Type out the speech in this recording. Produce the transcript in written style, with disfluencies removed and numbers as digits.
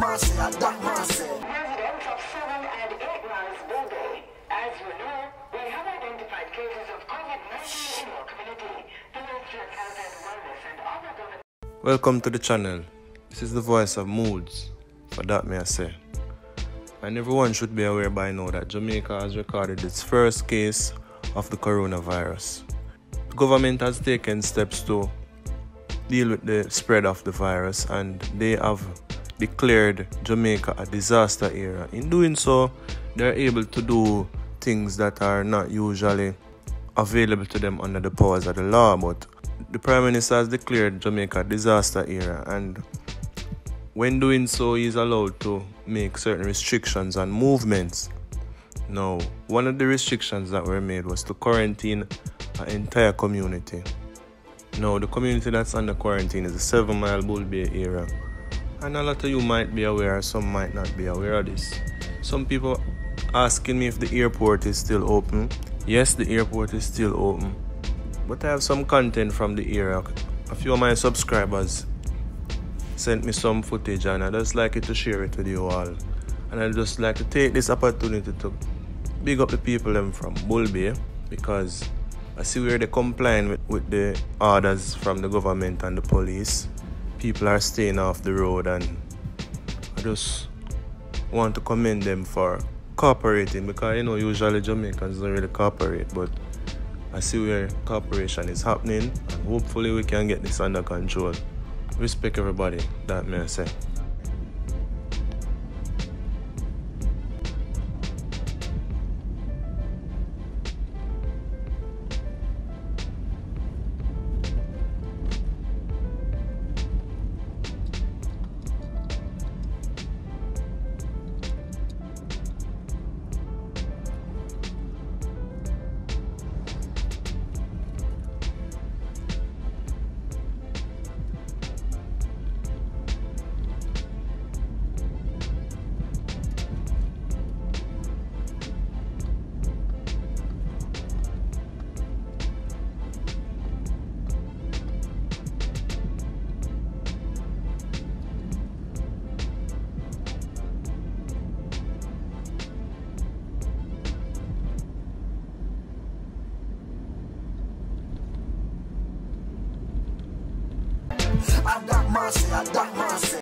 mercy, I got mercy. Residents of 7 and 8 miles Bombay. As you know, we have identified cases of COVID-19 in our community. The Ministry of Health and Wellness and other government. Welcome to the channel. This is the voice of moods, for that may I say. And everyone should be aware by now that Jamaica has recorded its first case of the coronavirus. The government has taken steps to deal with the spread of the virus, and they have declared Jamaica a disaster area. In doing so, they're able to do things that are not usually available to them under the powers of the law. But the Prime Minister has declared Jamaica a disaster area, and when doing so, he is allowed to make certain restrictions on movements. Now, one of the restrictions that were made was to quarantine an entire community. Now, the community that's under quarantine is the 7 Mile Bull Bay area. And a lot of you might be aware, some might not be aware of this. Some people asking me if the airport is still open. Yes, the airport is still open. But I have some content from the area. A few of my subscribers sent me some footage, and I just like it to share it with you all. And I just like to take this opportunity to big up the people them from Bull Bay, because I see where they're complying with the orders from the government and the police. People are staying off the road, and I just want to commend them for cooperating, because you know usually Jamaicans don't really cooperate, but I see where cooperation is happening, and hopefully we can get this under control. Respect everybody, that may I say. I got mercy, I got mercy.